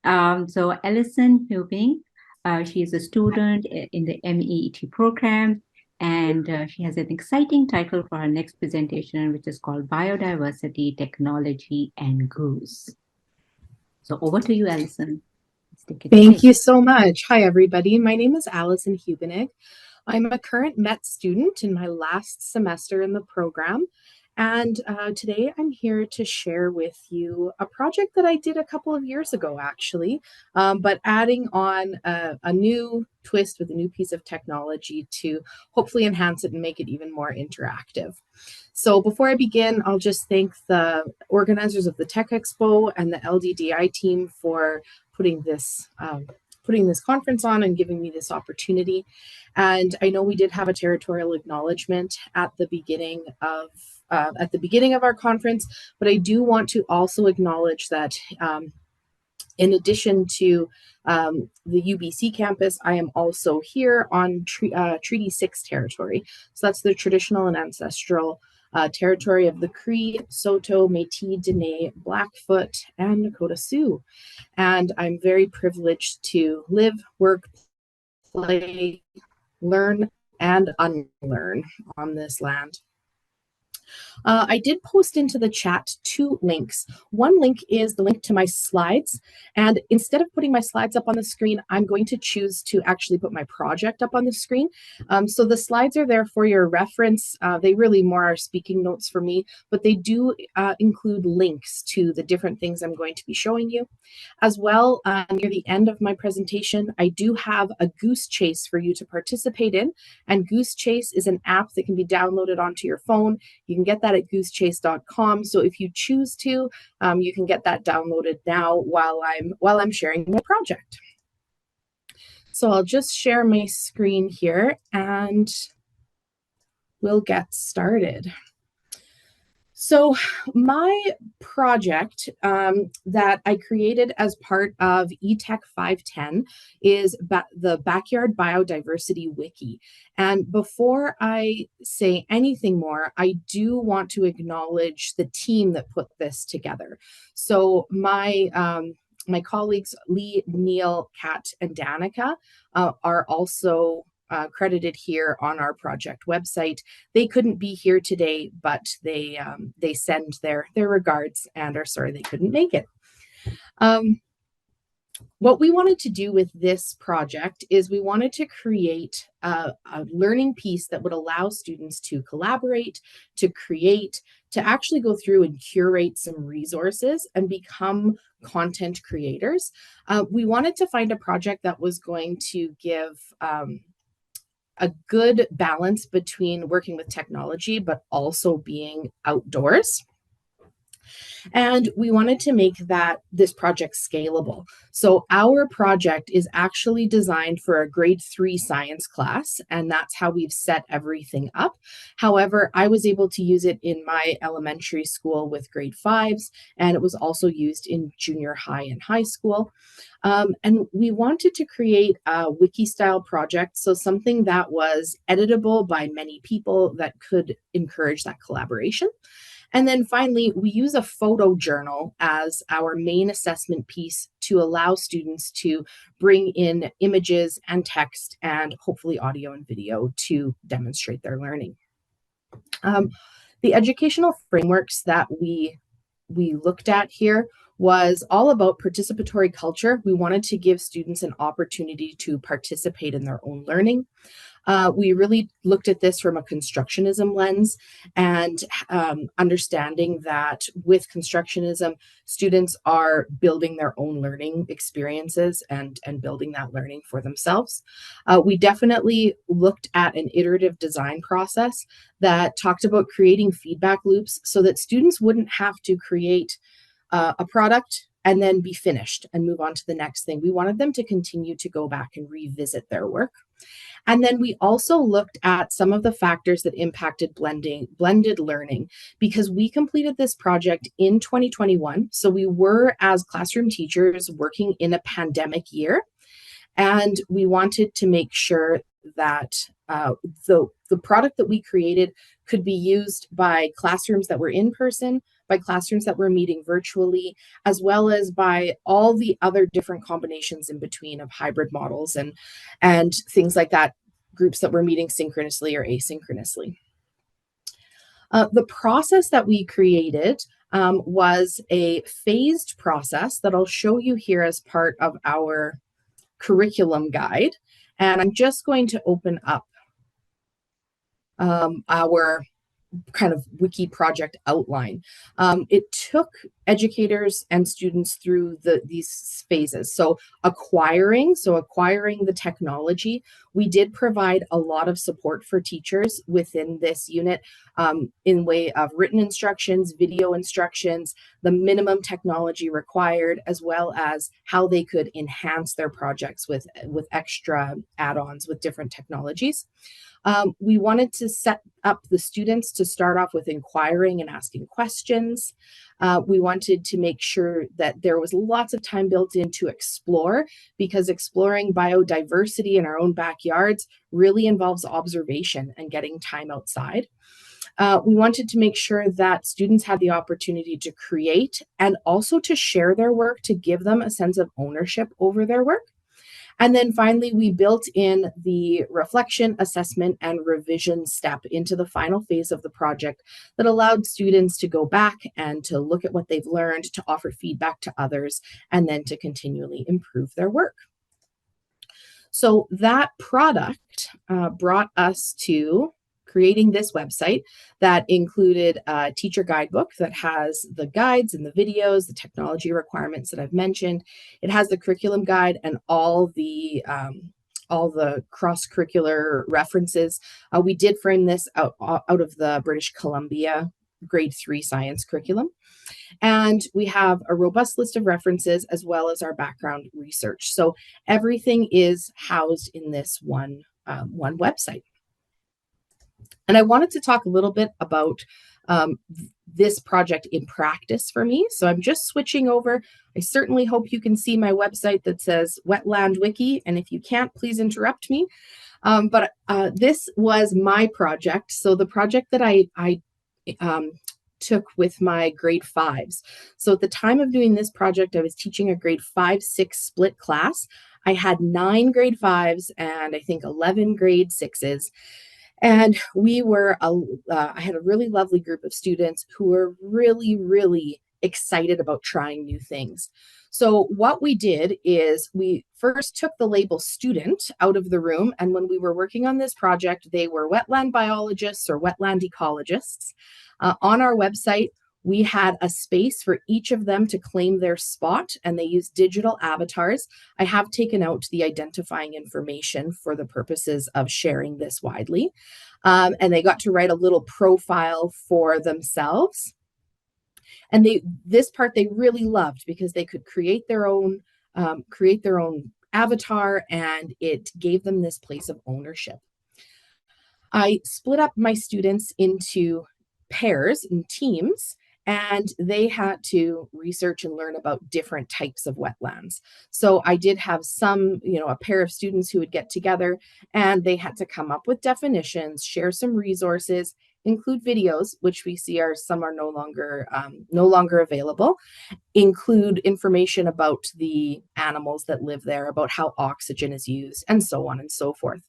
So Allison Hubenig, she is a student in the MEET program, and she has an exciting title for her next presentation, which is called Biodiversity, Technology, and Goose. So over to you, Allison. Let's take it Thank away. you so much. Hi, everybody. My name is Allison Hubenig. I'm a current MET student in my last semester in the program. And today I'm here to share with you a project that I did a couple of years ago, actually, but adding on a new twist with a new piece of technology to hopefully enhance it and make it even more interactive. So before I begin, I'll just thank the organizers of the Tech Expo and the LDDI team for putting this conference on and giving me this opportunity. And I know we did have a territorial acknowledgement at the beginning of our conference, but I do want to also acknowledge that in addition to the UBC campus, I am also here on Treaty 6 territory. So that's the traditional and ancestral territory of the Cree, Saulteaux, Métis, Dene, Blackfoot, and Nakota Sioux. And I'm very privileged to live, work, play, learn, and unlearn on this land. I did post into the chat two links. One link is the link to my slides. And instead of putting my slides up on the screen, I'm going to choose to actually put my project up on the screen. So the slides are there for your reference. They really more are speaking notes for me, but they do include links to the different things I'm going to be showing you. As well, near the end of my presentation, I do have a Goose Chase for you to participate in. And Goose Chase is an app that can be downloaded onto your phone. You can get that at goosechase.com. So if you choose to, you can get that downloaded now while I'm sharing my project. So I'll just share my screen here and we'll get started. So my project that I created as part of eTech 510 is the Backyard Biodiversity Wiki. And before I say anything more, I do want to acknowledge the team that put this together. So my colleagues, Lee, Neil, Kat, and Danica are also credited here on our project website. They couldn't be here today, but they send their regards and are sorry they couldn't make it. What we wanted to do with this project is we wanted to create a learning piece that would allow students to collaborate, to create, to actually go through and curate some resources and become content creators. We wanted to find a project that was going to give a good balance between working with technology, but also being outdoors. And we wanted to make this project scalable. So our project is actually designed for a grade 3 science class, and that's how we've set everything up. However, I was able to use it in my elementary school with grade 5s, and it was also used in junior high and high school. And we wanted to create a wiki-style project, so something that was editable by many people that could encourage that collaboration. And then finally, we use a photo journal as our main assessment piece to allow students to bring in images and text and hopefully audio and video to demonstrate their learning. The educational frameworks that we looked at here was all about participatory culture. We wanted to give students an opportunity to participate in their own learning. We really looked at this from a constructionism lens and understanding that with constructionism, students are building their own learning experiences and building that learning for themselves. We definitely looked at an iterative design process that talked about creating feedback loops so that students wouldn't have to create a product and then be finished and move on to the next thing. We wanted them to continue to go back and revisit their work. And then we also looked at some of the factors that impacted blended learning, because we completed this project in 2021. So we were, as classroom teachers, working in a pandemic year. And we wanted to make sure that the product that we created could be used by classrooms that were in person, by classrooms that were meeting virtually, as well as by all the other different combinations in between of hybrid models and things like that, groups that were meeting synchronously or asynchronously. The process that we created was a phased process that I'll show you here as part of our curriculum guide. And I'm just going to open up our kind of wiki project outline. It took educators and students through these phases. So acquiring the technology. We did provide a lot of support for teachers within this unit in way of written instructions, video instructions, the minimum technology required, as well as how they could enhance their projects with extra add-ons with different technologies. We wanted to set up the students to start off with inquiring and asking questions. We wanted to make sure that there was lots of time built in to explore, because exploring biodiversity in our own backyards really involves observation and getting time outside. We wanted to make sure that students had the opportunity to create and also to share their work, to give them a sense of ownership over their work. And then finally, we built in the reflection, assessment, and revision step into the final phase of the project that allowed students to go back and to look at what they've learned, to offer feedback to others, and then to continually improve their work. So that product brought us to creating this website that included a teacher guidebook that has the guides and the videos, the technology requirements that I've mentioned. It has the curriculum guide and all the cross-curricular references. We did frame this out of the British Columbia grade 3 science curriculum. And we have a robust list of references as well as our background research. So everything is housed in this one website. And I wanted to talk a little bit about this project in practice for me. So I'm just switching over. I certainly hope you can see my website that says Wetland Wiki. And if you can't, please interrupt me. But this was my project. So the project that I took with my grade 5s. So at the time of doing this project, I was teaching a grade 5-6 split class. I had 9 grade 5s and I think 11 grade 6s. And I had a really lovely group of students who were really, really excited about trying new things. So what we did is we first took the label student out of the room. And when we were working on this project, they were wetland biologists or wetland ecologists. On our website, we had a space for each of them to claim their spot, and they used digital avatars. I have taken out the identifying information for the purposes of sharing this widely. And they got to write a little profile for themselves. And this part they really loved because they could create their own avatar, and it gave them this place of ownership. I split up my students into pairs and teams, and they had to research and learn about different types of wetlands. So I did have a pair of students who would get together, and they had to come up with definitions, share some resources, include videos, which we see some are no longer available, include information about the animals that live there, about how oxygen is used, and so on and so forth.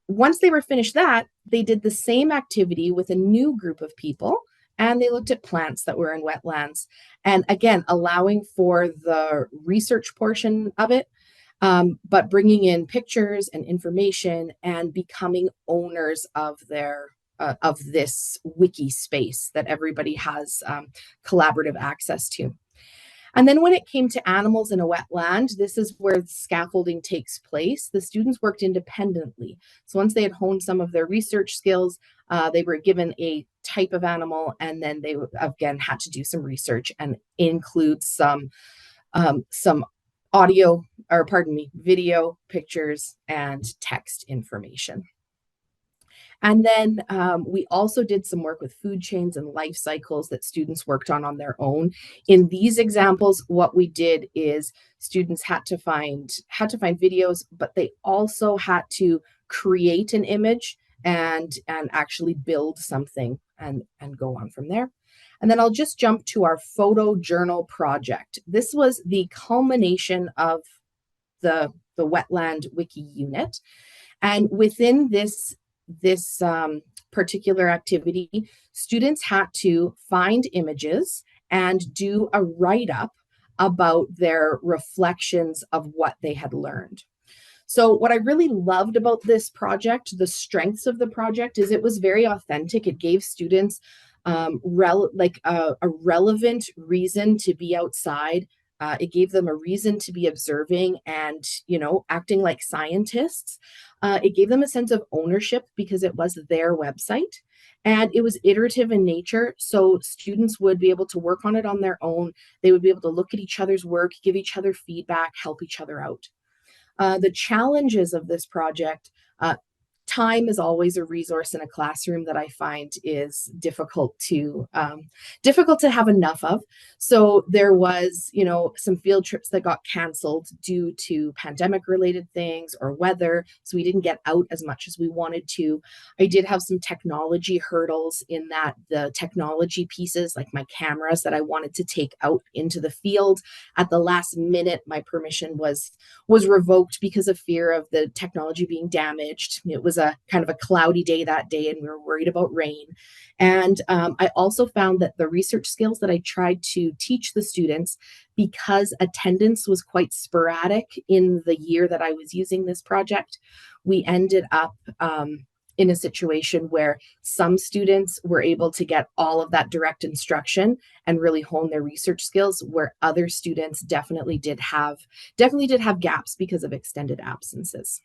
Once they were finished that, they did the same activity with a new group of people, and they looked at plants that were in wetlands. And again, allowing for the research portion of it, but bringing in pictures and information and becoming owners of this wiki space that everybody has collaborative access to. And then when it came to animals in a wetland, this is where scaffolding takes place. The students worked independently. So once they had honed some of their research skills, they were given a type of animal, and then they again had to do some research and include some video, pictures, and text information. And then we also did some work with food chains and life cycles that students worked on their own. In these examples, what we did is students had to find videos, but they also had to create an image and actually build something and go on from there. And then I'll just jump to our photo journal project. This was the culmination of the wetland wiki unit. And within this particular activity, students had to find images and do a write-up about their reflections of what they had learned. So what I really loved about this project, the strengths of the project, is it was very authentic. It gave students a relevant reason to be outside. It gave them a reason to be observing and, acting like scientists. It gave them a sense of ownership because it was their website. And it was iterative in nature, so students would be able to work on it on their own. They would be able to look at each other's work, give each other feedback, help each other out. The challenges of this project, time is always a resource in a classroom that I find is difficult to have enough of. So there was, some field trips that got canceled due to pandemic related things or weather. So we didn't get out as much as we wanted to. I did have some technology hurdles in that the technology pieces, like my cameras that I wanted to take out into the field at the last minute, my permission was revoked because of fear of the technology being damaged. It was a kind of a cloudy day that day, and we were worried about rain. And I also found that the research skills that I tried to teach the students, because attendance was quite sporadic in the year that I was using this project, we ended up in a situation where some students were able to get all of that direct instruction and really hone their research skills, where other students definitely did have gaps because of extended absences.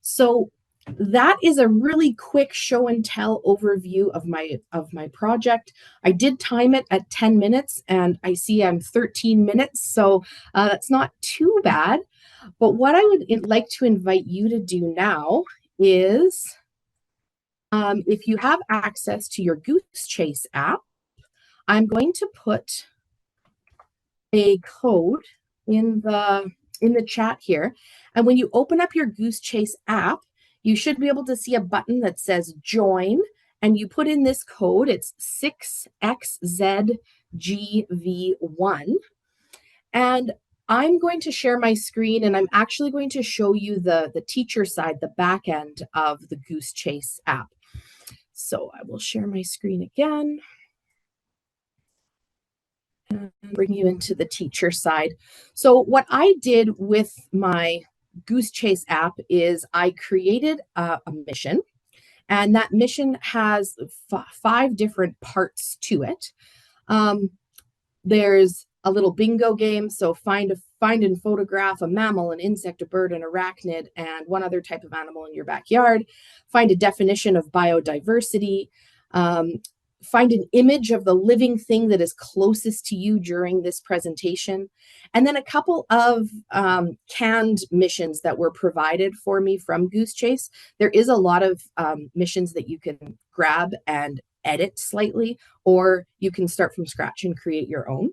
So that is a really quick show and tell overview of my project. I did time it at 10 minutes and I see I'm 13 minutes, so that's not too bad. But what I would like to invite you to do now is, if you have access to your Goose Chase app, I'm going to put a code in the chat here. And when you open up your Goose Chase app, you should be able to see a button that says join, and you put in this code. It's 6XZGV1. And I'm going to share my screen, and I'm actually going to show you the teacher side, the back end of the Goose Chase app. So I will share my screen again and bring you into the teacher side. So what I did with my Goose Chase app is I created a mission, and that mission has 5 different parts to it. There's a little bingo game, so find and photograph a mammal, an insect, a bird, an arachnid, and one other type of animal in your backyard. Find a definition of biodiversity. Find an image of the living thing that is closest to you during this presentation. And then a couple of canned missions that were provided for me from Goose Chase. There is a lot of missions that you can grab and edit slightly, or you can start from scratch and create your own.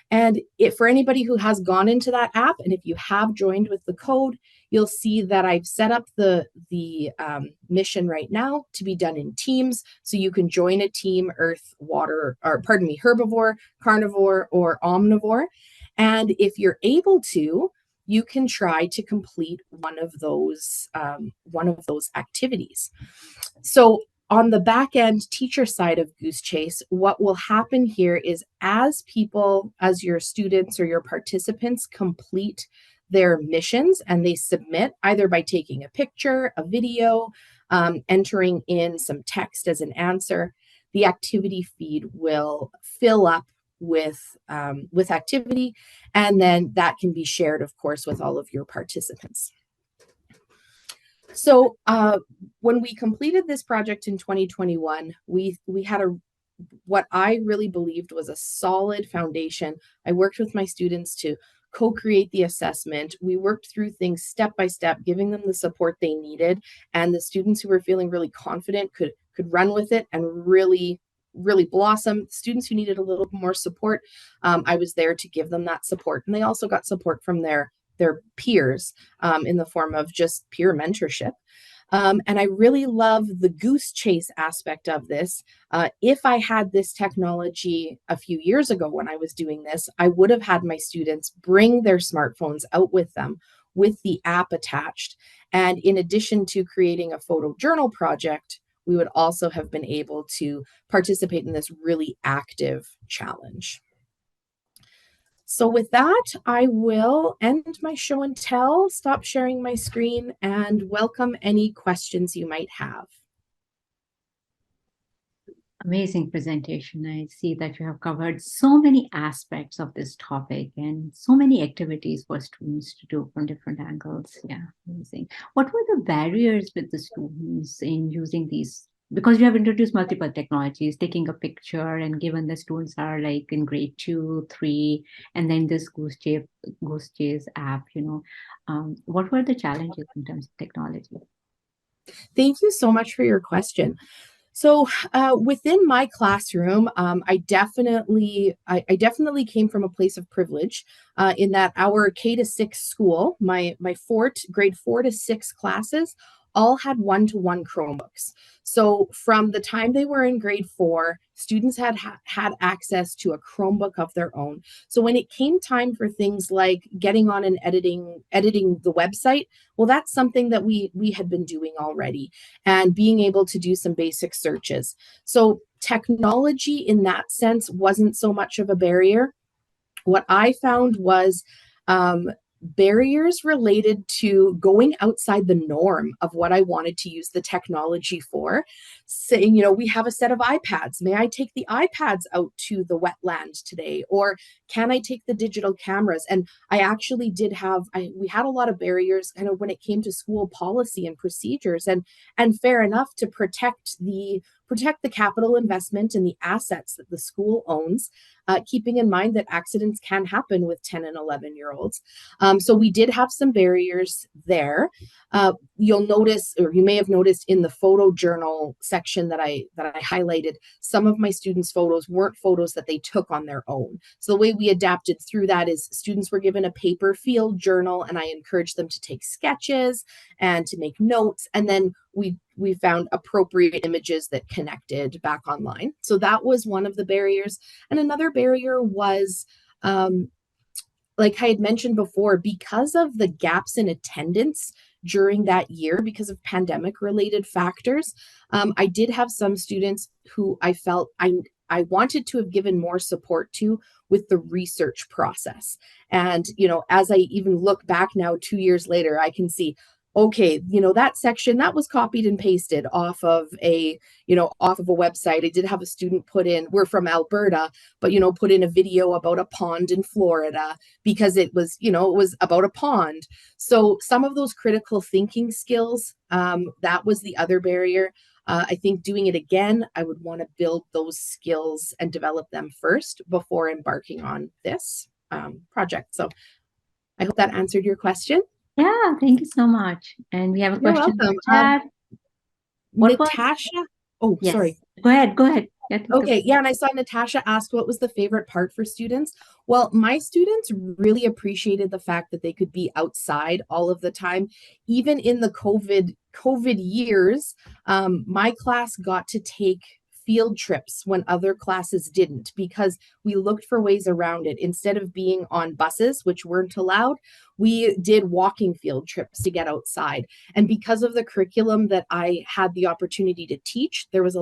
And for anybody who has gone into that app, and if you have joined with the code, you'll see that I've set up the mission right now to be done in teams. So you can join a team, herbivore, carnivore, or omnivore. And if you're able to, you can try to complete one of those activities. So on the back end teacher side of Goose Chase, what will happen here is as your students or your participants complete their missions and they submit either by taking a picture, a video, entering in some text as an answer, the activity feed will fill up with activity, and then that can be shared, of course, with all of your participants. So when we completed this project in 2021, we had what I really believed was a solid foundation. I worked with my students to co-create the assessment. We worked through things step by step, giving them the support they needed, and the students who were feeling really confident could run with it and really blossom. Students who needed a little more support, I was there to give them that support, and they also got support from their peers in the form of just peer mentorship. And I really love the goose chase aspect of this. If I had this technology a few years ago when I was doing this, I would have had my students bring their smartphones out with them with the app attached. And in addition to creating a photo journal project, we would also have been able to participate in this really active challenge. So with that, I will end my show and tell, stop sharing my screen, and welcome any questions you might have. Amazing presentation. I see that you have covered so many aspects of this topic and so many activities for students to do from different angles. Yeah, amazing. What were the barriers with the students in using these? Because you have introduced multiple technologies, taking a picture, and given the students are like in grade 2, 3, and then this Goose Chase app, what were the challenges in terms of technology? Thank you so much for your question. So within my classroom, I definitely came from a place of privilege in that our K-6 school, my grade 4 to 6 classes, all had one-to-one Chromebooks. So from the time they were in grade 4, students had access to a Chromebook of their own. So when it came time for things like getting on and editing the website, well, that's something that we had been doing already, and being able to do some basic searches. So technology in that sense wasn't so much of a barrier. What I found was barriers related to going outside the norm of what I wanted to use the technology for. Saying, we have a set of iPads. May I take the iPads out to the wetland today? Or can I take the digital cameras? And I actually we had a lot of barriers kind of when it came to school policy and procedures. And fair enough, to protect the capital investment and the assets that the school owns, keeping in mind that accidents can happen with 10 and 11-year-olds. So we did have some barriers there. You'll notice, or you may have noticed in the photo journal section that I highlighted, some of my students' photos weren't photos that they took on their own. So the way we adapted through that is students were given a paper field journal, and I encouraged them to take sketches and to make notes. And then we found appropriate images that connected back online. So that was one of the barriers. And another barrier was, like I had mentioned before, because of the gaps in attendance during that year, because of pandemic related factors, I did have some students who I felt I wanted to have given more support to with the research process. And, as I even look back now 2 years later, I can see, okay, that section that was copied and pasted off of a website. I did have a student we're from Alberta, but, put in a video about a pond in Florida because it was about a pond. So some of those critical thinking skills, that was the other barrier. I think doing it again, I would want to build those skills and develop them first before embarking on this project. So I hope that answered your question. Yeah, thank you so much. And we have a You're question in welcome. the chat. What was? Natasha. Oh, Yes. sorry. Go ahead. Go ahead. Yeah, Okay, yeah, and I saw Natasha asked what was the favorite part for students. Well, my students really appreciated the fact that they could be outside all of the time, even in the COVID years. My class got to take field trips when other classes didn't, because we looked for ways around it. Instead of being on buses, which weren't allowed, we did walking field trips to get outside. And because of the curriculum that I had the opportunity to teach, there was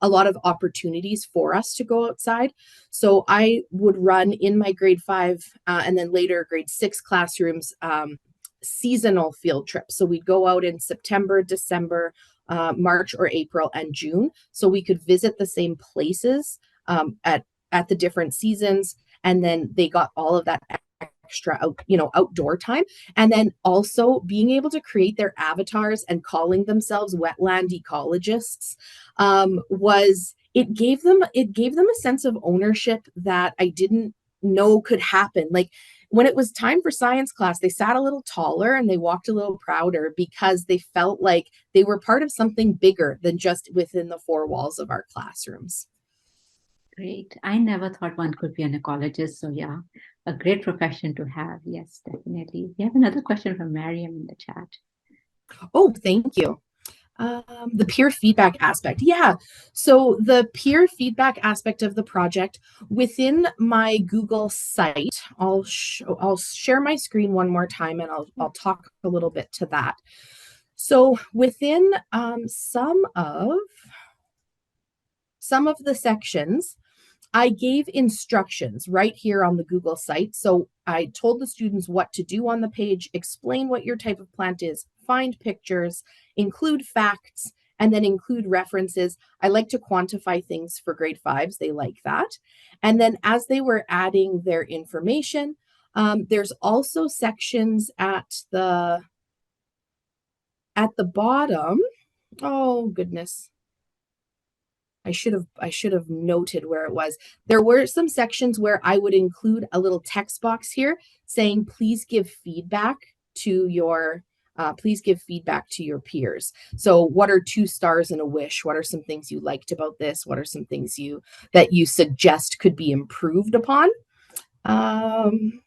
a lot of opportunities for us to go outside. So I would run in my grade 5 and then later grade 6 classrooms seasonal field trips. So we'd go out in September, December, March or April and June. So we could visit the same places at the different seasons. And then they got all of that extra outdoor time. And then also being able to create their avatars and calling themselves wetland ecologists it gave them a sense of ownership that I didn't know could happen. Like when it was time for science class, they sat a little taller and they walked a little prouder because they felt like they were part of something bigger than just within the four walls of our classrooms. Great. I never thought one could be an ecologist. So yeah, a great profession to have. Yes, definitely. We have another question from Mariam in the chat. Oh, thank you. The peer feedback aspect. Yeah. So the peer feedback aspect of the project within my Google site, I'll share my screen one more time and I'll talk a little bit to that. So within some of the sections, I gave instructions right here on the Google site. So I told the students what to do on the page, explain what your type of plant is, find pictures, include facts, and then include references. I like to quantify things for grade fives. They like that. And then as they were adding their information, there's also sections at the bottom. Oh, goodness. I should have noted where it was. There were some sections where I would include a little text box here saying, please give feedback to your peers. So what are 2 stars and a wish? What are some things you liked about this? What are some things that you suggest could be improved upon? And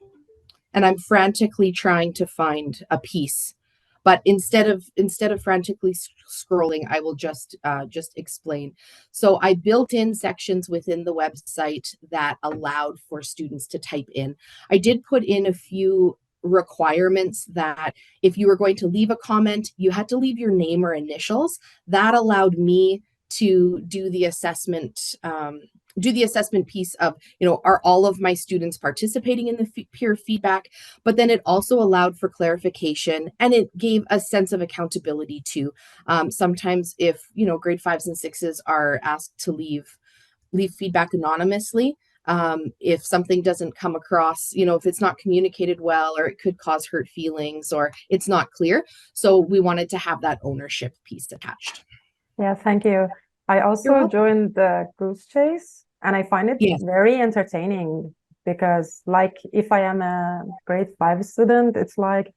I'm frantically trying to find a piece. But instead of frantically scrolling, I will just explain. So I built in sections within the website that allowed for students to type in. I did put in a few requirements that if you were going to leave a comment, you had to leave your name or initials. That allowed me to do the assessment piece of, are all of my students participating in the peer feedback? But then it also allowed for clarification and it gave a sense of accountability too. Sometimes if, grade fives and sixes are asked to leave feedback anonymously, if something doesn't come across, if it's not communicated well, or it could cause hurt feelings, or it's not clear. So we wanted to have that ownership piece attached. Yeah, thank you. I also joined the Goose Chase and I find it very entertaining because, like, if I am a grade 5 student, it's like,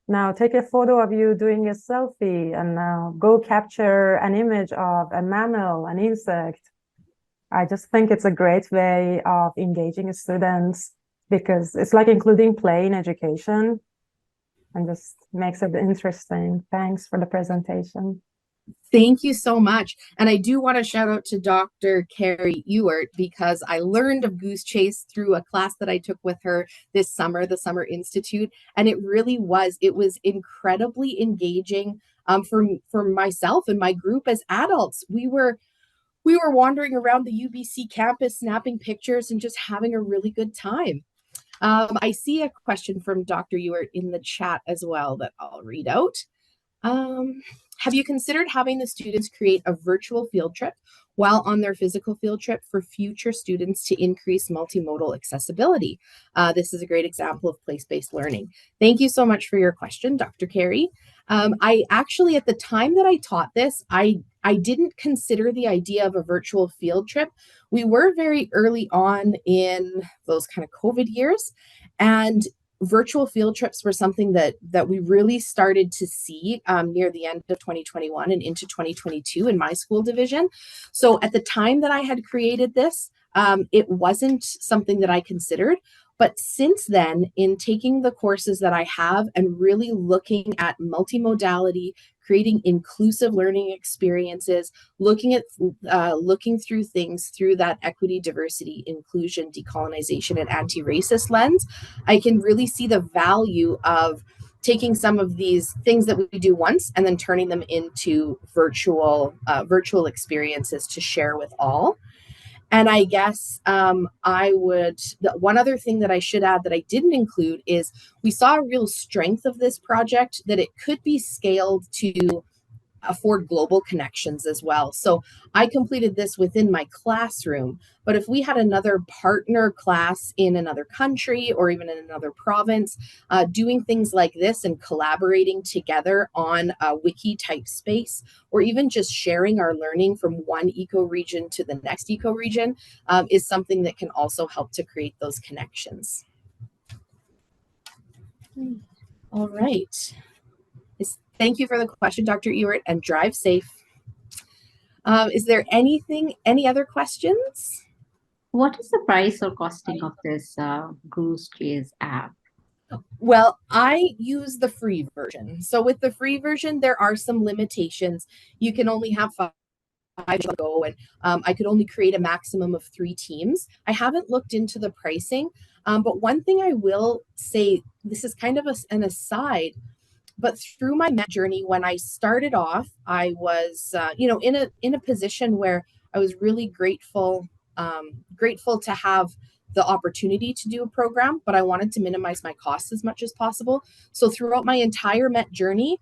now take a photo of you doing a selfie and now go capture an image of a mammal, an insect. I just think it's a great way of engaging students because it's like including play in education and just makes it interesting. Thanks for the presentation. Thank you so much. And I do want to shout out to Dr. Carrie Ewert because I learned of Goose Chase through a class that I took with her this summer, the Summer Institute. And it was incredibly engaging for myself and my group as adults. We were wandering around the UBC campus, snapping pictures and just having a really good time. I see a question from Dr. Ewert in the chat as well that I'll read out. Have you considered having the students create a virtual field trip while on their physical field trip for future students to increase multimodal accessibility? This is a great example of place-based learning. Thank you so much for your question, Dr. Carey. I actually, at the time that I taught this, I didn't consider the idea of a virtual field trip. We were very early on in those kind of COVID years, and virtual field trips were something that we really started to see near the end of 2021 and into 2022 in my school division. So at the time that I had created this, it wasn't something that I considered. But since then, in taking the courses that I have and really looking at multimodality, creating inclusive learning experiences, looking through things through that equity, diversity, inclusion, decolonization, and anti-racist lens, I can really see the value of taking some of these things that we do once and then turning them into virtual experiences to share with all. And I guess one other thing that I should add that I didn't include is we saw a real strength of this project that it could be scaled to afford global connections as well. So I completed this within my classroom, but if we had another partner class in another country or even in another province, doing things like this and collaborating together on a wiki type space, or even just sharing our learning from one ecoregion to the next ecoregion is something that can also help to create those connections. All right. Thank you for the question, Dr. Ewert, and drive safe. Is there any other questions? What is the price or costing of this Goose Chase app? Well, I use the free version. So with the free version, there are some limitations. You can only have five to go, and I could only create a maximum of 3 teams. I haven't looked into the pricing, but one thing I will say, this is kind of an aside, but through my Met journey, when I started off, I was, in a position where I was really grateful to have the opportunity to do a program, but I wanted to minimize my costs as much as possible. So throughout my entire Met journey,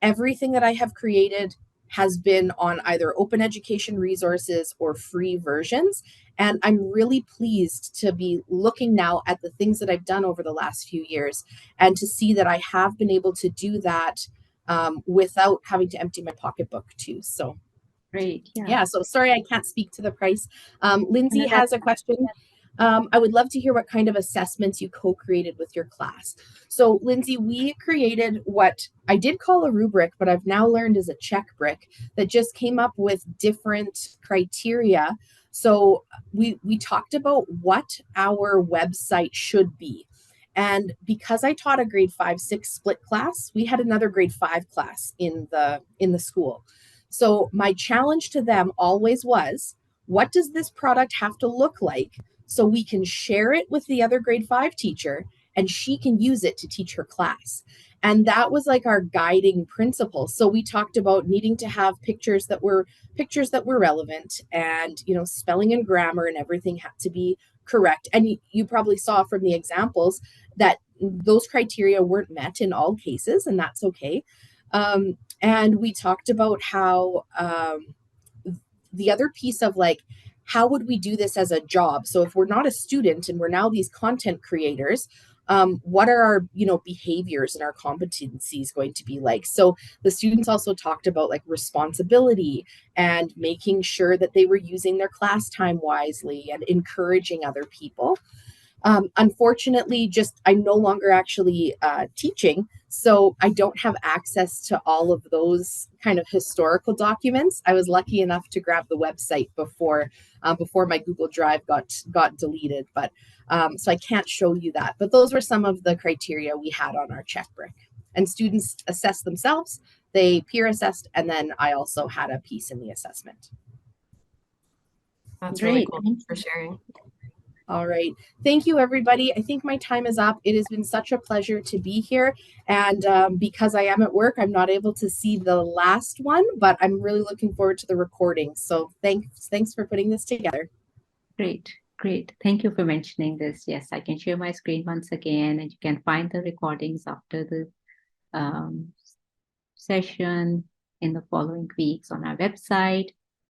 everything that I have created has been on either open education resources or free versions. And I'm really pleased to be looking now at the things that I've done over the last few years and to see that I have been able to do that without having to empty my pocketbook too. So Great. yeah, so sorry I can't speak to the price. Lindsay No, has a question. I would love to hear what kind of assessments you co-created with your class. So Lindsay, we created what I did call a rubric, but I've now learned is a check brick that just came up with different criteria. So we talked about what our website should be. And because I taught a grade 5-6 split class, we had another grade 5 class in the school. So my challenge to them always was, what does this product have to look like so we can share it with the other grade 5 teacher and she can use it to teach her class? And that was like our guiding principle. So we talked about needing to have pictures that were relevant, and spelling and grammar and everything had to be correct. And you probably saw from the examples that those criteria weren't met in all cases, and that's okay. And we talked about how the other piece of like, how would we do this as a job? So if we're not a student and we're now these content creators, what are our behaviors and our competencies going to be like? So the students also talked about like responsibility and making sure that they were using their class time wisely and encouraging other people. Unfortunately, I'm no longer actually teaching, so I don't have access to all of those kind of historical documents. I was lucky enough to grab the website before my Google Drive got deleted, but so I can't show you that. But those were some of the criteria we had on our check brick. And students assessed themselves, they peer assessed, and then I also had a piece in the assessment. That's really cool. Thanks for sharing. All right. Thank you, everybody. I think my time is up. It has been such a pleasure to be here. And because I am at work, I'm not able to see the last one, but I'm really looking forward to the recording. So thanks for putting this together. Great. Thank you for mentioning this. Yes, I can share my screen once again, and you can find the recordings after the session in the following weeks on our website.